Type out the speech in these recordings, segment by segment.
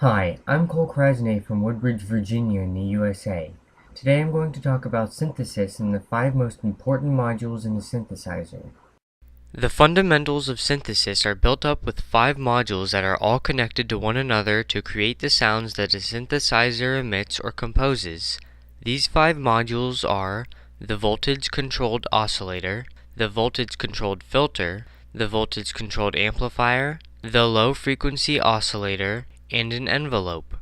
Hi, I'm Cole Krasny from Woodbridge, Virginia in the USA. Today I'm going to talk about synthesis and the 5 most important modules in a synthesizer. The fundamentals of synthesis are built up with 5 modules that are all connected to one another to create the sounds that a synthesizer emits or composes. These 5 modules are the voltage-controlled oscillator, the voltage-controlled filter, the voltage-controlled amplifier, the low-frequency oscillator, and an envelope.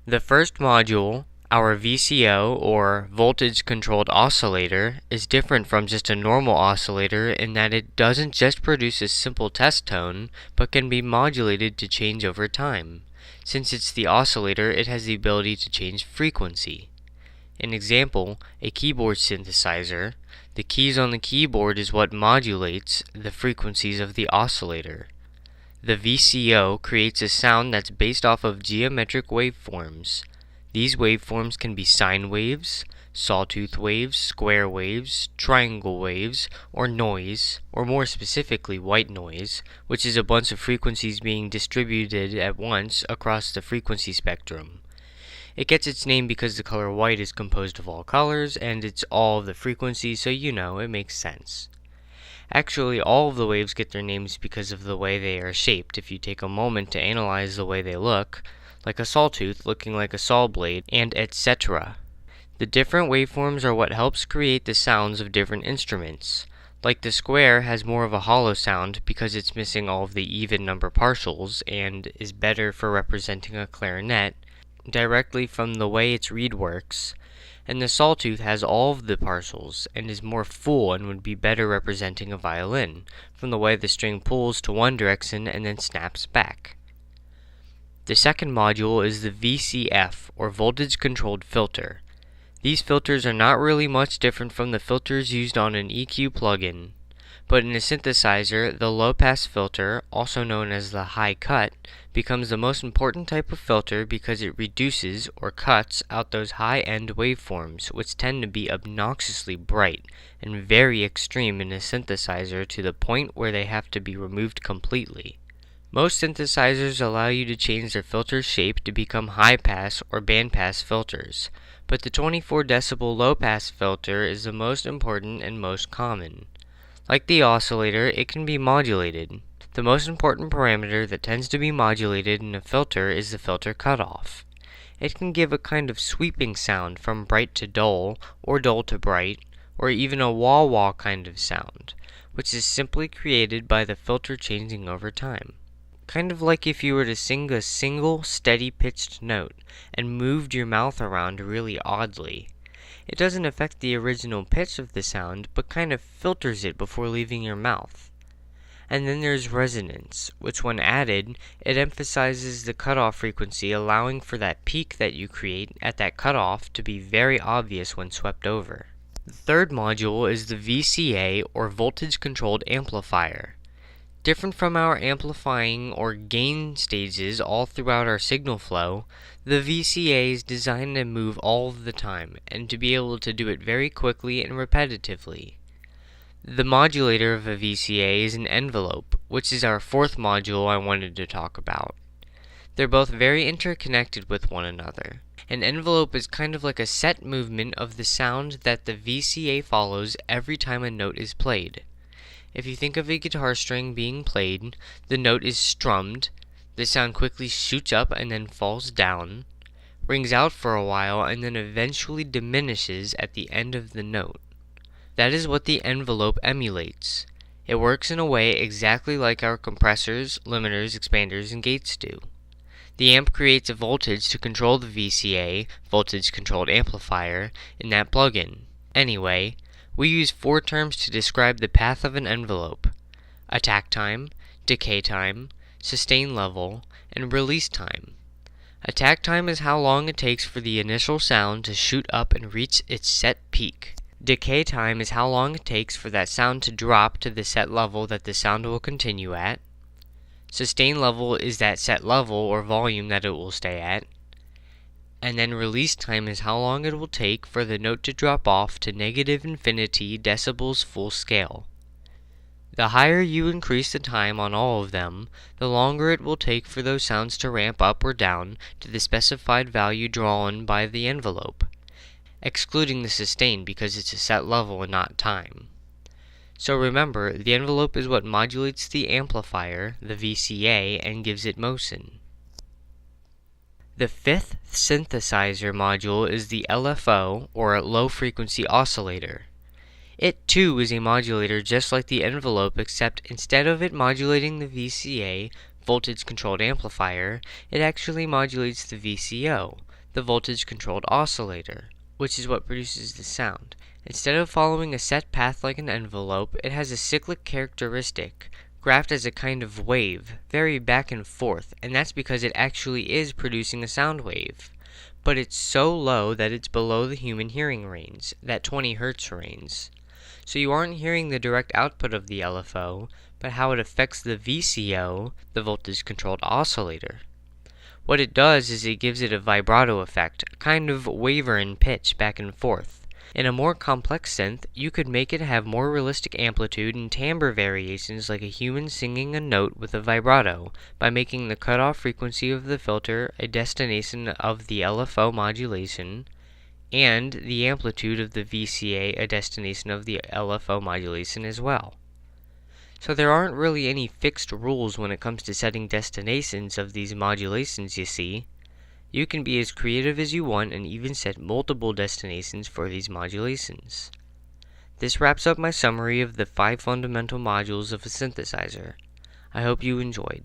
The first module, our VCO, or voltage controlled oscillator, is different from just a normal oscillator in that it doesn't just produce a simple test tone, but can be modulated to change over time. Since it's the oscillator, it has the ability to change frequency. An example, a keyboard synthesizer. The keys on the keyboard is what modulates the frequencies of the oscillator. The VCO creates a sound that's based off of geometric waveforms. These waveforms can be sine waves, sawtooth waves, square waves, triangle waves, or noise, or more specifically white noise, which is a bunch of frequencies being distributed at once across the frequency spectrum. It gets its name because the color white is composed of all colors, and it's all of the frequencies, so it makes sense. Actually, all of the waves get their names because of the way they are shaped. If you take a moment to analyze the way they look, like a sawtooth looking like a saw blade, and etc. The different waveforms are what helps create the sounds of different instruments. Like the square has more of a hollow sound because it's missing all of the even number partials and is better for representing a clarinet directly from the way its reed works, and the sawtooth has all of the partials and is more full and would be better representing a violin, from the way the string pulls to one direction and then snaps back. The second module is the VCF, or voltage controlled filter. These filters are not really much different from the filters used on an EQ plugin. But in a synthesizer, the low-pass filter, also known as the high cut, becomes the most important type of filter because it reduces or cuts out those high-end waveforms, which tend to be obnoxiously bright and very extreme in a synthesizer to the point where they have to be removed completely. Most synthesizers allow you to change their filter shape to become high-pass or bandpass filters, but the 24 decibel low-pass filter is the most important and most common. Like the oscillator, it can be modulated. The most important parameter that tends to be modulated in a filter is the filter cutoff. It can give a kind of sweeping sound from bright to dull, or dull to bright, or even a wah-wah kind of sound, which is simply created by the filter changing over time. Kind of like if you were to sing a single, steady-pitched note and moved your mouth around really oddly. It doesn't affect the original pitch of the sound, but kind of filters it before leaving your mouth. And then there's resonance, which when added, it emphasizes the cutoff frequency, allowing for that peak that you create at that cutoff to be very obvious when swept over. The third module is the VCA, or voltage controlled amplifier. Different from our amplifying or gain stages all throughout our signal flow, the VCA is designed to move all of the time, and to be able to do it very quickly and repetitively. The modulator of a VCA is an envelope, which is our fourth module I wanted to talk about. They're both very interconnected with one another. An envelope is kind of like a set movement of the sound that the VCA follows every time a note is played. If you think of a guitar string being played, the note is strummed, the sound quickly shoots up and then falls down, rings out for a while, and then eventually diminishes at the end of the note. That is what the envelope emulates. It works in a way exactly like our compressors, limiters, expanders, and gates do. The amp creates a voltage to control the VCA, voltage controlled amplifier, in that plugin. Anyway, we use 4 terms to describe the path of an envelope: attack time, decay time, sustain level, and release time. Attack time is how long it takes for the initial sound to shoot up and reach its set peak. Decay time is how long it takes for that sound to drop to the set level that the sound will continue at. Sustain level is that set level or volume that it will stay at. And then release time is how long it will take for the note to drop off to negative infinity decibels full scale. The higher you increase the time on all of them, the longer it will take for those sounds to ramp up or down to the specified value drawn by the envelope, excluding the sustain because it's a set level and not time. So remember, the envelope is what modulates the amplifier, the VCA, and gives it motion. The fifth synthesizer module is the LFO, or low frequency oscillator. It too is a modulator just like the envelope, except instead of it modulating the VCA, voltage controlled amplifier, it actually modulates the VCO, the voltage controlled oscillator, which is what produces the sound. Instead of following a set path like an envelope, it has a cyclic characteristic, graphed as a kind of wave, very back and forth, and that's because it actually is producing a sound wave. But it's so low that it's below the human hearing range, that 20 Hz range. So you aren't hearing the direct output of the LFO, but how it affects the VCO, the voltage controlled oscillator. What it does is it gives it a vibrato effect, a kind of waver in pitch back and forth. In a more complex synth, you could make it have more realistic amplitude and timbre variations like a human singing a note with a vibrato by making the cutoff frequency of the filter a destination of the LFO modulation, and the amplitude of the VCA a destination of the LFO modulation as well. So there aren't really any fixed rules when it comes to setting destinations of these modulations, you see. You can be as creative as you want and even set multiple destinations for these modulations. This wraps up my summary of the 5 fundamental modules of a synthesizer. I hope you enjoyed.